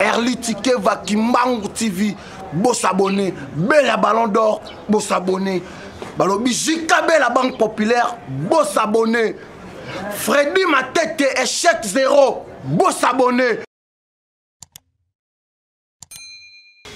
Erli Tikeva Kimbangu TV, beau s'abonner. Belle Ballon d'Or, beau s'abonner. Balobi Jikabe la Banque Populaire, beau s'abonner. Freddy Matete échec 0, beau s'abonner.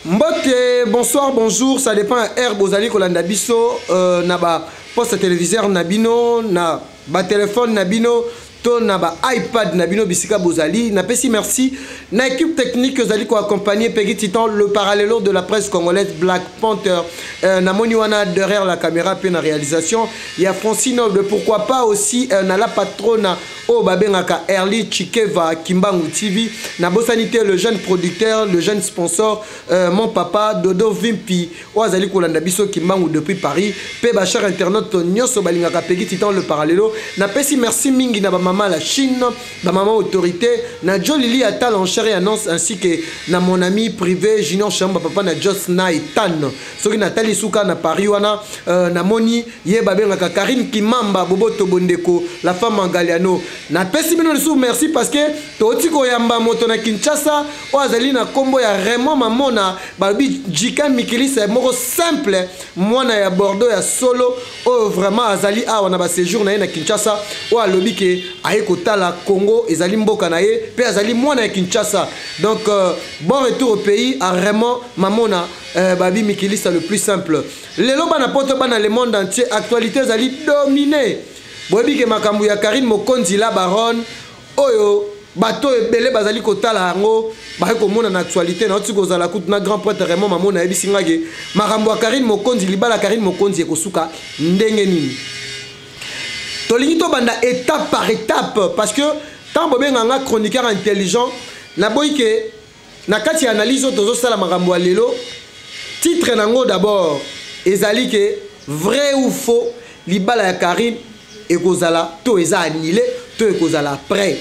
Mbote, bonsoir, bonjour, ça dépend R Bozali Kolanda Biso, naba poste téléviseur Nabino, na ba téléphone Nabino, to naba iPad Nabino Bisika Bozali, na pesi merci, na équipe technique que Zali ko accompagner Peggy Titan, le parallélo de la presse congolaise Black Panther, na Moniwana derrière la caméra puis na réalisation, il y a Francine de pourquoi pas aussi na la patrona au Babengaka Erli Tikeva Kimbangu TV, na Bosanité le jeune producteur, le jeune sponsor, mon papa Dodo Vimpi, Oazali Kolanda Biso Kimbangu depuis Paris, pe ba cher internaute Nyoso Balingaka Peggy Titan le parallélo, na pesi merci mingi na ba maman la Chine, ba maman autorité, na Jolili Atal en chair et annonce ainsi que na mon ami privé Junior Chamba papa na Jos Naitan, soki Nathalie Souka na Paris wana, na Moni ye Babengaka Karine Kimamba Bobo Tobondeko, la femme en Galiano. Na pesi bino sou merci parce que totiko yamba moto na Kinshasa oazali na kombo ya Raymond Mamona babi Jika Mikili c'est moko simple mwana ya Bordeaux ya solo o vraiment azali awa na ba séjour na Kinshasa o alobi ke aye kotala Congo ezali mboka na ye pe azali mwana ya Kinshasa donc bon retour au pays à Raymond Mamona babi Mikili c'est le plus simple lelo bana poto bana le monde entier actualité ezali dominé. Boyebi ke makambu ya Karine Mokonzi la baronne oyo bato ebele bazali kotala yango ba ko mona na actualité na otiko za la coup na grand prêtre Raymond Mamona yebi singage makambu ya Karine Mokonzi libala Karine Mokonzi ekosuka ndenge nini tolingi to banda étape par étape parce que tant bobenga nga chroniqueur intelligent na boyike na kati ya analyse tozo sala makambu ya lelo titre nango d'abord ezali ke vrai ou faux libala ya Karine et kozala to eza annulé to kozala prêt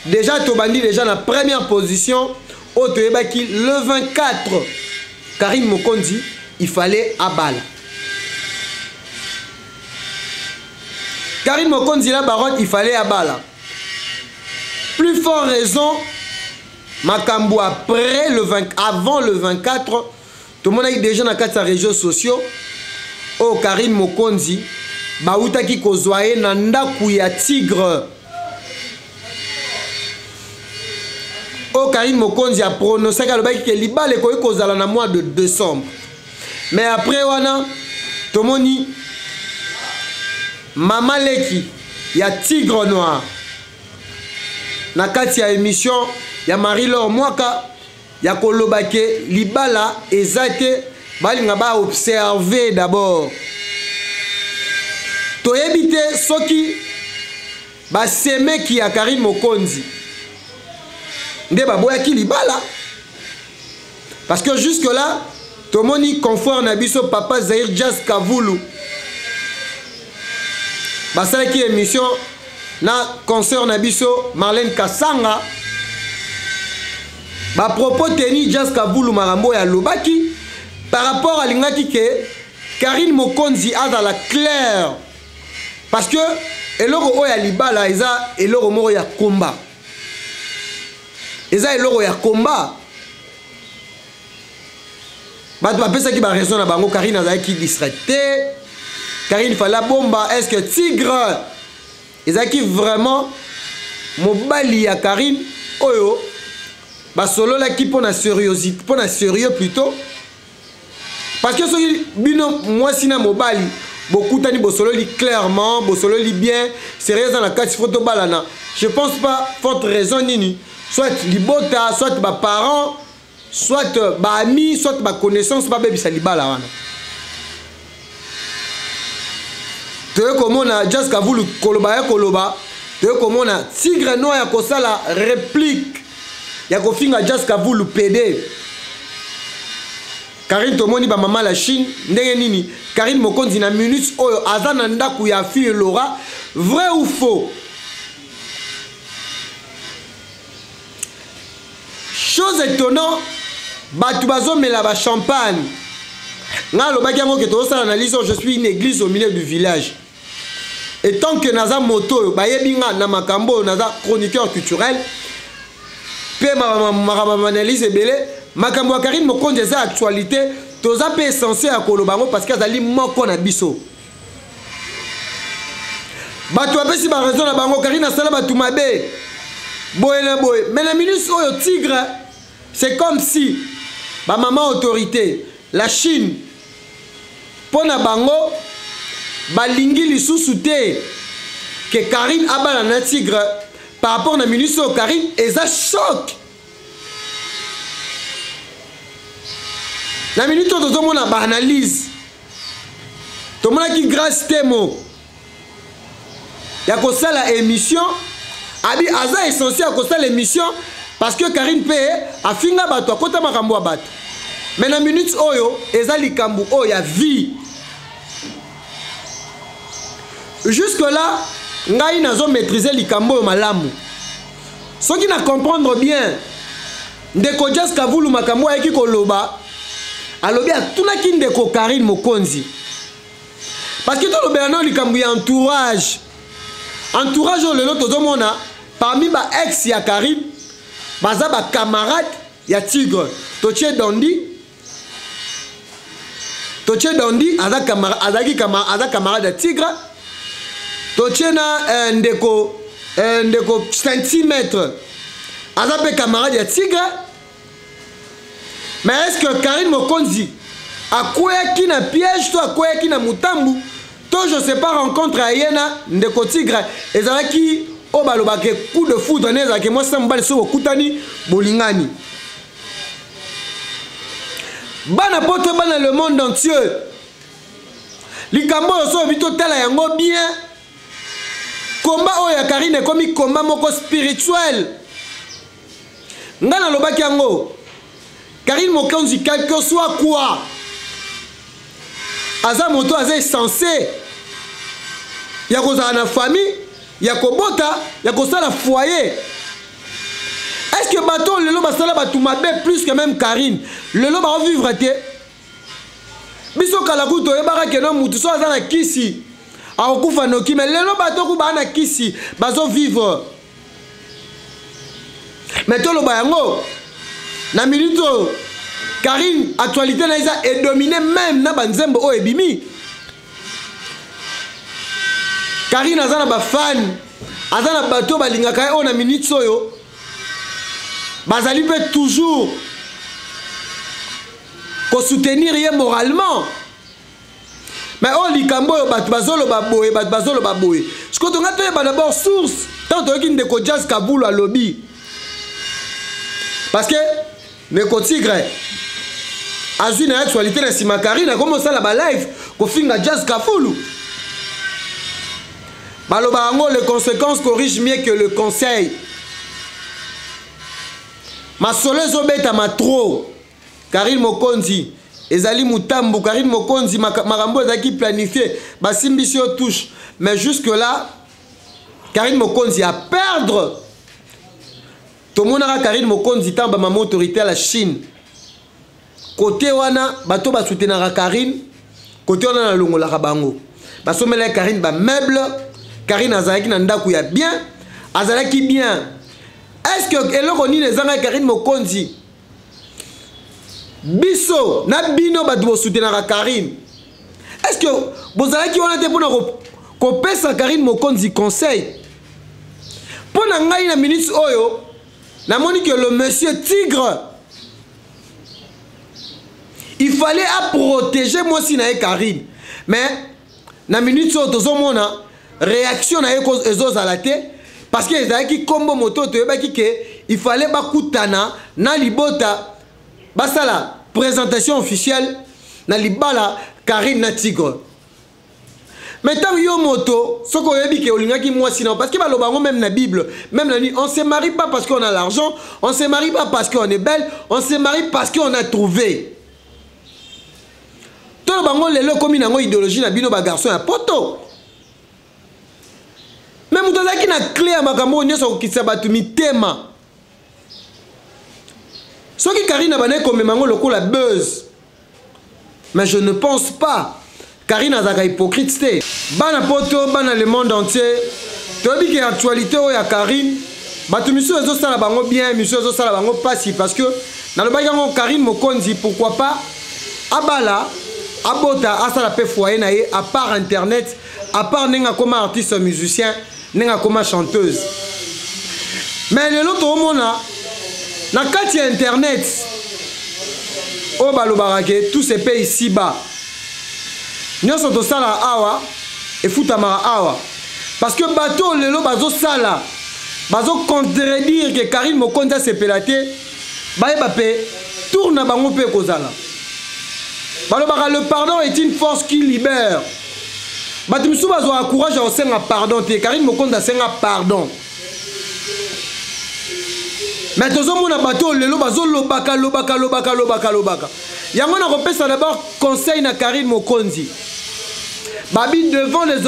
déjà to bandi déjà la première position au to ebaki le 24 Karine Mokonzi il fallait abala Karine Mokonzi la baronne il fallait abala plus fort raison makambo après le 20 avant le 24 tout le monde a déjà dans quatre réseaux sociaux oh Karine Mokonzi bautaki kozwaye na ndaku ya tigre o Karine Mokonzi a prononcé kalobaki ke libale ko kozala na mois de décembre mais après wana tomoni mama leki ya tigre noir na kati ya émission ya Marie-Laure Mwaka ya kolobake libala ezate balinga ba observer d'abord to ebite soki ba semeki ya Karine Mokonzi nde baboyaki libala parce que jusque là tomoni confort na biso papa Zahir Jazz Kavulu basalaki émission na concert na biso Marlène Kasanga ba propos teni Jazz Kavulu marambo ya lobaki par rapport à lingaki ke Karine Mokonzi a dans la claire parce que eloko oya libala eza eloko moko ya combat eza eloko ya combat bato bapesaki ba raison na bango Karine azalaki distraité Karine fala bomba est-ce que tigre ezalaki vraiment mobali ya Karine oyo basololaki mpona sérieuxité mpona sérieux plutôt parce que soki bino mwasi na mobali bokutani bosololi clairement bosololi bien sérieux dans la carte photo balana je pense pas forte raison nini soit libota soit ba parents soit ba amis soit ba connaissance ba bebisa libala wana te komona Jazz Kavulu koloba ya koloba te komona tigre noir ya kosala réplique ya kofinga Jazz Kavulu PD Karine tomoni ba mama la Chine ndenge nini Karine Mokonzi na minutes oyo azana ndaku ya fille Laura vrai ou faux chose étonnant batu bazomela ba champagne nga lobaki yango ke tozosala analyse je suis une église au milieu du village et tant que naza moto bayebi nga na makambo naza chroniqueur culturel pe ma analyse ebele makambo ya Karine Mokonzi eza actualité toza pe censé ya koloba ngo parce que azali moko na biso bato apesi ba raison na bango Karine asala batu mabe boye na boye mais la minute oyo tigre c'est comme si ba maman autorité la Chine pona bango balingi lisusu te que Karine abala na tigre par rapport na minute oyo Karine eza choc na minute oyo tozomona ba analyse tomonaki grâce temo ya kosala émission abi aza essentiel ya kosala émission parce que Karine pe afinga bato akota makambo ya bato mais na minute oyo eza likambo oyo ya vie jusque là ngai nazo maîtriser likambo oyo malamu soki na comprendre bien ndeko Jas Kavulu makambo ayeki koloba alobi atunaki ndeko Karine Mokonzi parce que tolobela no likambo ya entourage oyo lelo tozomona parmi ba ex ya Karine baza ba camarade ya Tigre Toche Dondi aza camarade ya Tigre Toche na ndeko centimètre aza pe camarade ya Tigre mais est-ce que Karine Mokonzi akweyaki na piège to akweyaki na mutambu to je sais pas rencontre ayena ndeko Tigre ezalaki o balobake coup de foudre nezalaki moi ça mbali so okutani bolingani bana poto bana le monde entier likambo so bito tala yango bien combat oya Karine komi combat moko spirituel ngana lobaki yango Karine Mokonzi quel que soit quoi aza moto aza censé ya kozala na famille ya kobota ya kosala foyer est-ce que bato lelo basala batu mabe plus que même Karine lelo ba vivre te biso kala kuto yebaka ke no mutu so aza na kisi akokufa noki mais lelo bato ku ba na kisi bazo vivre mais toloba yango na minute Karine actualité na isa est dominée même na banzembo o ebimi Karine azana ba fan azana bato balingaka o na minute oyo bazali pe toujours ko soutenir ye moralement mais on likambo yo bato bazolo baboye ce que on a te ba d'abord source tant que ndeko Jas Kavulu a lobby parce que ndeko Tigre azui na actualité na sima Karine a commencé la ba live ko finga Jas Kavulu baloba ngo les conséquences corrigent mieux que le conseil ma solezo beta ma trop Karine Mokonzi ezali mutambu Karine Mokonzi makambo ezaki planifié basimbisi yo touche mais jusque là Karine Mokonzi a perdre tout le monde a Karine Mokonzi tamba ma autorité à la Chine côté wana bato ba soutenir Karine côté wana na longola bango basomela Karine ba meuble Karine azalaki na ndaku ya bien azalaki bien est-ce que eloko ni nezanga Karine Mokonzi biso na bino ba do soutenir Karine est-ce que bozalaki wana te pona ko pesa Karine Mokonzi conseil pona ngai na ministre oyo na moni que le monsieur Tigre il fallait à protéger moi si na Karine mais na minute oyo tozomona réaction na ezozala te parce que ezalaki kombo moto toyebaki ke il fallait bakutana na libota basala présentation officielle na libala Karine na Tigre mais tant yo moto soko yebi ke olingaki moi sinon parce que balobango même na Bible même la nuit on se marie pas parce qu'on a l'argent on se marie pas parce qu'on est belle on se marie parce qu'on a trouvé tout bango lelo komi nango idéologie na bino ba garçon ya poto même mutazaki na clé ya makambo nyoso kokisa batu mitema soki Karine abane komemango lokola buzz mais je ne pense pas Karine azaka hypocrite te bana poto bana le monde entier tobi ke actualité o ya Karine Batu misu ezo sala bango bien, misu ezo sala bango pasi parce que dans le bagango Karine Mokonzi pourquoi pas abala abota asala pe foyer na ye à part internet, à part nenga comme artiste musicien, nenga comme chanteuse. Mais l'autre mona na kati internet o balobarake tout se paye ici bas. Nyonso to sala awa et futamara awa parce que bateau lelo bazo sala bazo contredire que Karine Mokonzi se pelaté baye bape tourne bango pe kozala. Balobara le pardon est une force qui libère. Batu misu bazo encourage à senga pardon te Karine Mokonzi senga pardon. Mais tozo mona bateau lelo bazo lobaka. Yango na repesa d'abord conseil na Karine Mokonzi. Babi devant les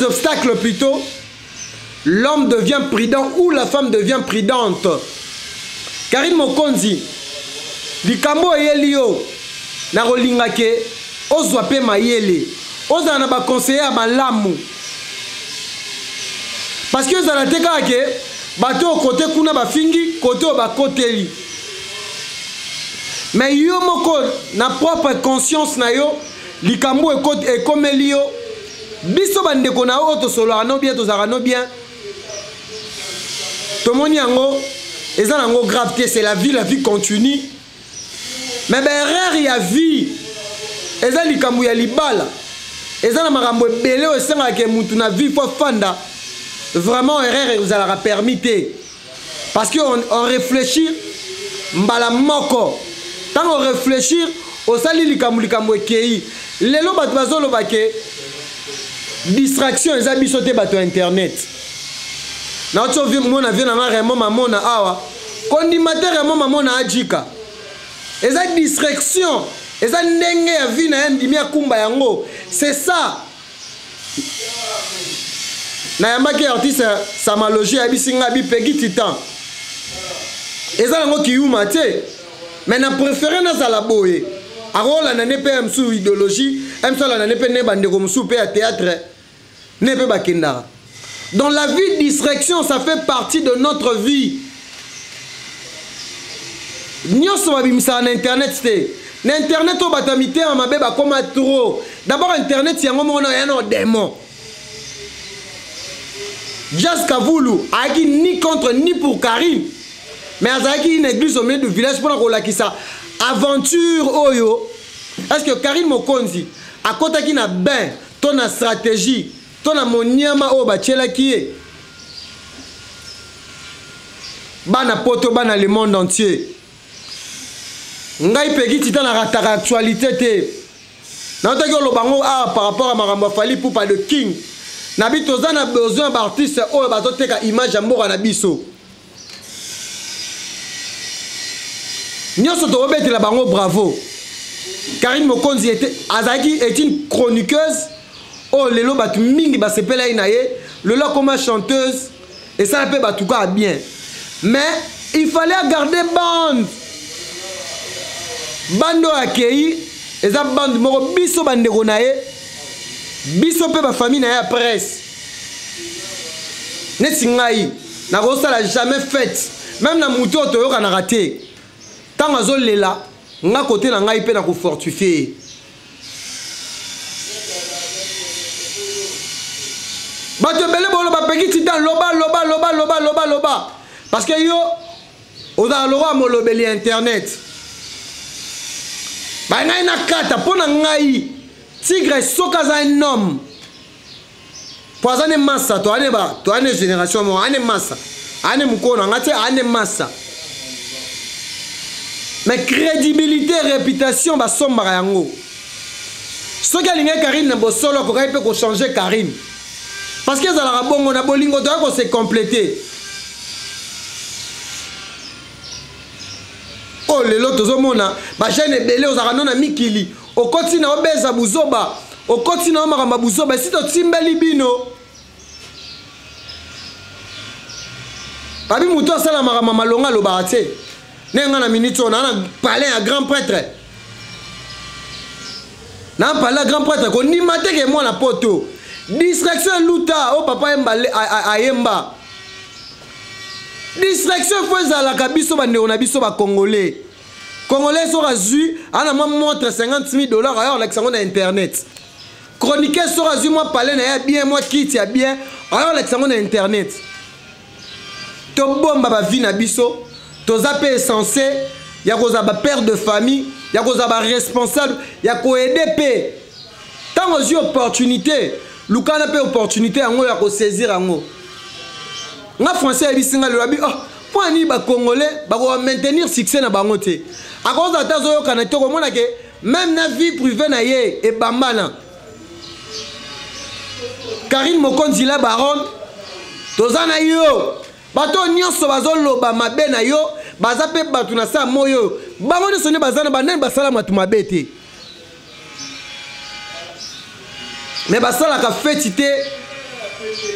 obstacles plutôt, l'homme devient prudent ou la femme devient prudente. Karine Mokonzi, likambo yelio na rolingake ozwa pe mayele, oza na ba conseiller malamu. Parce que ça la teka ke bato côté kuna ba fingi côté ba koteli. Mais yo moko na propre conscience na yo likambo e comme lio biso bande ko na o to solo ano bien to zarano bien to moni yango eza nango gravité c'est la vie continue mais ben erreur ya vie eza likambo ya libala eza na makambo ebele o senga ke mutu na vie fo fanda vraiment erreur vous allez permettre parce que on réfléchit mbala moko. Tant on réfléchir au sali likambo ekei lelo bato bazolo bake distraction eza bisote bato internet na oto vi mona vi na Raymond Mamona awa kondimateur Raymond Mamona ajika eza distraction eza ndenge ya vi na ndimi ya kumba yango c'est ça na yamaki artiste Samalogie abisinga bi pegi titan eza yango kiyuma te. Mais na préféré na zala boye. Arola na nepe msu idéologie, msola na nepe ne bandeko msu pe à théâtre. Nepe bakenda. Dans la vie distraction, ça fait partie de notre vie. Nyoso babimisa na internet te. Na internet o batamite en mabe ba koma trop. D'abord internet yango mona yana démon. Just Kavulu, agi ni contre ni pour Karine. Mais azaki une église au milieu du village pour la ça aventure oyo. Est-ce que Karine Mokonzi a kota ki na ben ton stratégie ton moniama o bachela ki e bana poto bana le monde entier ngai peki titan na rataka actualité te na otaki lo bango par rapport à makambo fali pour pas de king na bitoza na besoin d'artiste o bazoteka image mboka na biso. Nyoso to obeti la bango bravo. Karine Mokonzi est une chroniqueuse. Oh lelo batu mingi ba sepela inaye, lelo comme chanteuse et ça peut batuka bien. Mais il fallait garder bando akei, eza bande moko biso bandeko naye. Biso pe ba famille na ya presse. Neti ngai na ko sala jamais fait. Même na muto to yoka na raté. Tant azo lela nga côté na ngai pe na ko fortifier. Bato bele bolo ba peki titan loba parce que yo oza lora mo lobeli internet. Ba ngai na kata pona ngai tigre soka za un homme. Poisane massa to ane génération mo ane massa. Ane mukona ngate ane massa. Mais crédibilité, réputation, bah sombre yango. Ce qui a ligné Karine n'a pas solo pour peut changer Karine. Parce que ça la bon on a bolingo doit qu'on s'est complété. Oh les lotos au monde bah jeune belé aux aranon na mikili. Au continent au beza buzoba. Au continent maramba buzoba si to timbeli bino. Babi muto sala maramba malonga lo barate. Nenga na minute on a parlé à grand prêtre. Na parlé à grand prêtre ko ni maté que moi na poto. Distraction luta oh papa yemba ayemba. Distraction faut la kabiso bande on a biso ba congolais. Congolais sont razui, on a montre $50,000 alors l'exemple na internet. Chroniqueur sont razui moi parler na bien moi quitte ya bien alors l'exemple na internet. To bomba ba vie na biso, to zape censé, ya ko za ba père de famille, ya ko za ba responsable, ya ko aider pe. Tant aux yeux opportunité, luka na pe opportunité yango ya ko saisir yango. Nga français ebisinga le rabi oh pour ani ba congolais ba ko maintenir succès na bango te. À cause de tazo yo kana to ko mona ke même na vie privée na ye e bambana. Karine Mokonzi la baron tozana yo bato nyonso bazoloba mabe na yo baza pe batu na sa moyo bango ne sone bazana banene basala matu mabe te. Mais basala ka fétité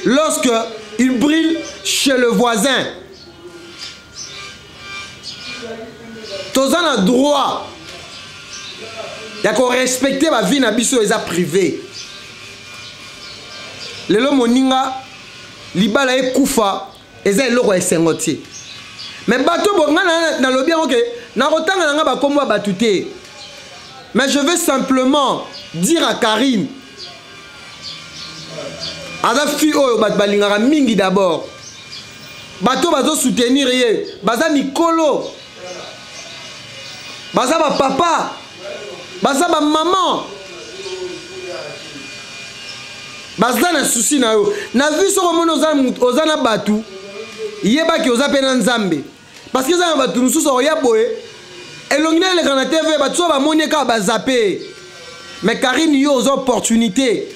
lorsque il brille chez le voisin. Tozana droit. Ya ko respecter ma vie na biso eza privé. Lelo moninga libala e kufa eza eloko esengoti. Mais bato bongana na lobi OK, na rotanga nga ba komwa batute. Mais je veux simplement dire à Karine Ada fi oyo bat balingara mingi d'abord. Bato bazo soutenir ye, baza mikolo. Baza ba papa. Baza ba maman. Baza na souci na yo. Na vu so komono ozana batu. Yeba ki oza pe na nzambe. Parce que za batu nususu oya boye. Elongina le kana TV batu so ba monieka ba zappé. Mais Karine yo aux opportunités.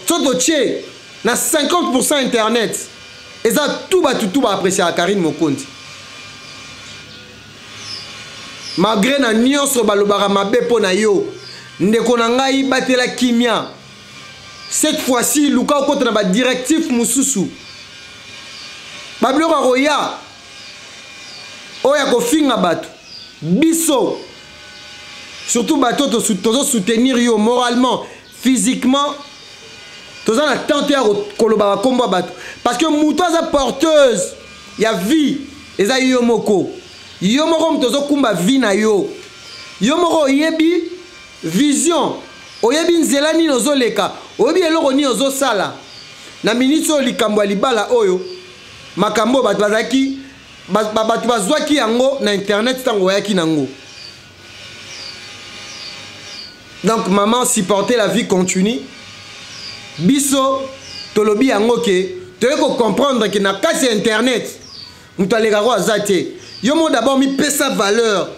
Soto tché na 50% internet. Et ça tout va apprécier à Karine Mokonzi. Malgré na nyonso balobara mabe po na yo, ndeko na ngai batela kimia. Cette fois-ci, luka okota na ba directif mususu. Babiloko roya. Oya ko finga batu. Biso. Surtout bato to soutenir yo moralement, physiquement. Toza na tenter à koloba komba bato parce que muto za porteuse ya vie eza yo moko mtozo kumba vie na yo moko yebi vision oyebi nzela ni nozoleka oyebi eloko ni ozosala na minute o likambo libala oyo makambo bato bazaki bato bazwaki yango na internet tango yaki nango. Donc maman supporter la vie continue. Biso tolobi yango ke toyeko comprendre que na kasi internet mutu aleka ko azate yo mo d'abord mi pesa valeur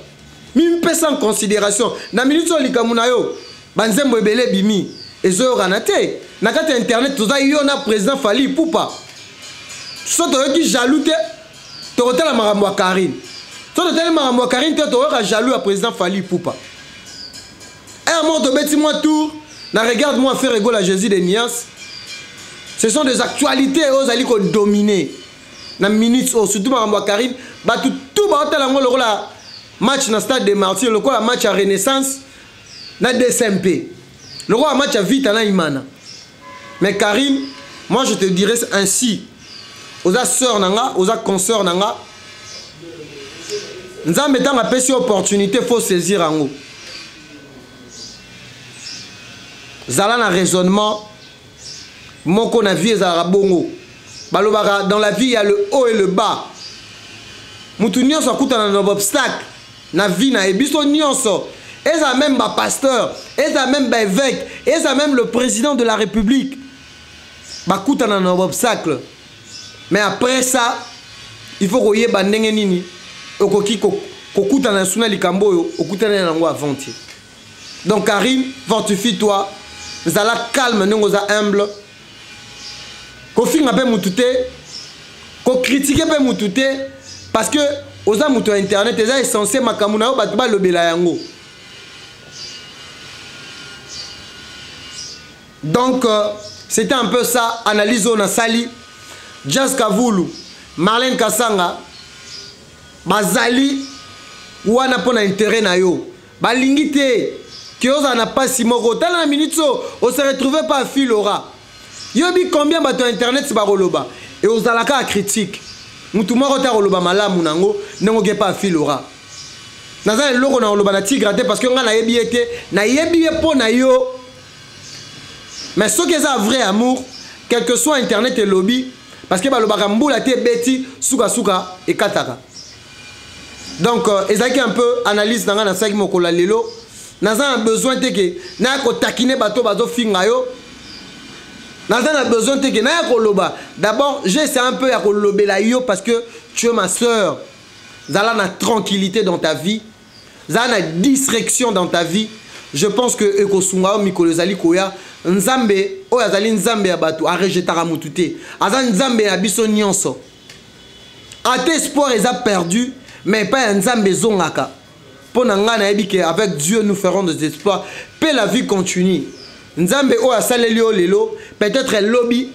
mi pesa en considération na minute likamuna na yo banzembo ebele bimi ezo ranate na kati internet toza yo na président Fally Ipupa so toyoki jaloux te tokotala makambo ya Karine so totala makambo ya Karine te toyoka jaloux ya président Fally Ipupa un mot tobeti moi tour. Regarde-moi faire égale à Jésus de Nias. Ce sont des actualités aux alliés qu'on domine. Dans minutes, surtout dans Karine, tout le match dans le stade des Martyrs, le match à Renaissance, dans DSMP. Le match à Vite à Imana. Mais Karine, moi je te dirais ainsi. Aux sœurs nanga, aux consoeurs nanga. Nous avons mis en place opportunité, il faut saisir en haut. Zala na raisonnement moko na vie ezala bongo balobaka dans la vie il y a le haut et le bas mutu nyonso akutana na obstacle na vie na ebiso nyonso eza même ba pasteur eza même ba évêque eza même le président de la République bakutana na obstacle mais après ça il faut koyeba ndenge nini okoki kokutana suna likambo oyo okutana nango avant. Donc Karine, fortifie-toi. Zala calme, nous sommes humble. Ko finga pe mutute, ko critiquer pe mutute parce que aux amuto internet déjà est censé makamuna o batuba lobela yango. Donc c'était un peu ça analyse on a sali Jazz Kavulu, Marlène Kasanga, bazali wana pona intérêt na yo. Balingite que oza na pasi moko tala na minute so on se retrouve pas fil aura yobi combien bato internet ba roloba et ozalaka a critique mutu moko ta roloba malamu nango nango ke pas fil aura naza loko na roloba na tigrate parce que nga na yebi ete na yebi po na yo mais ce que ça vrai amour quel que soit internet et lobby parce que balobaka mbula te beti suka suka et kataka donc ezaki un peu analyse nanga na saki mokola lelo naza besoin te que na ko takine bato bazo finga yo naza besoin te que na ko loba d'abord j'essaie un peu ya ko lobela yo parce que tu es ma sœur zala na tranquillité dans ta vie zala na distraction dans ta vie je pense que ekosunga mikolo zali koya nzambe oyo azali nzambe ya bato arejetaka mutu te aza nzambe ya biso nyonso ate espoir eza perdu mais pas ya nzambe ezongaka mpo na ngai nayebi ke avec Dieu nous ferons des espoirs mpe la vie continue nzambe oyo asaleli yo lelo peut-être elobi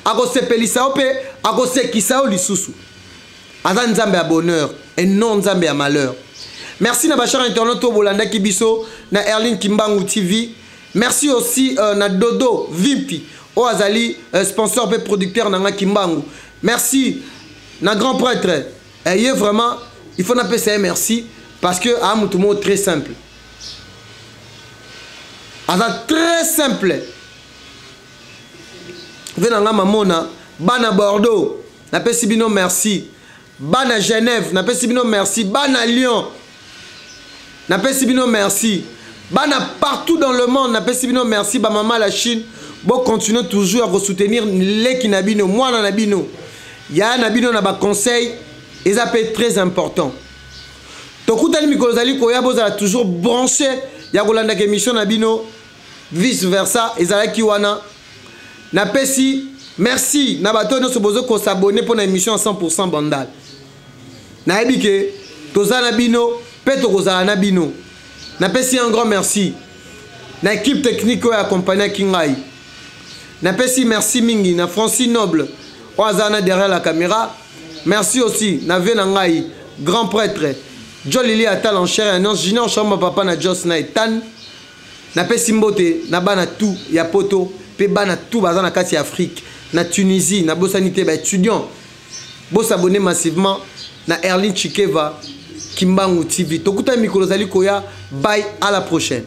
akosepelisa yo mpe akosekisa yo lisusu aza nzambe ya bonheur et non nzambe ya malheur. Merci na bachar internet bolanda kibiso na Erline Kimbangu TV. Merci aussi na Dodo Vimpi o azali sponsor et producteur na Kimbangu. Merci na grand prêtre. Et vraiment il faut n'appeler ça merci parce que a mutu mo très simple. Aza très simple. Venanga mamona bana Bordeaux na pesi bino merci. Bana Genève na pesi bino merci. Bana Lyon na pesi bino merci. Bana partout dans le monde na pesi bino merci. Ba maman la Chine bon continuer toujours à vous soutenir les kinabino moi na nabino ya nabino na ba conseil et ça peut être très important. Tokutani mikolozali koya bozala toujours branché ya kolanda ke émission nabino vice versa ezalaki wana na pesi merci na bato no sobozo ko s'abonner pour na émission à 100% bandal na ebike tozana bino peto kozala na bino na pesi un grand merci na équipe technique oyo accompagner kingai na pesi merci mingi na Francis Noble oazana derrière la caméra. Merci aussi na vena ngai grand prêtre Jolili atal en chair et en os junior chamba papa na Jos na etan na pesi mbote na bana tout ya poto pe bana tout bazana kati Afrique na Tunisie na bosanité ba étudiant bo s'abonner massivement na Erline Chikeva Kimbangu TV. Tokuta mikolo zali koya bye à la prochaine.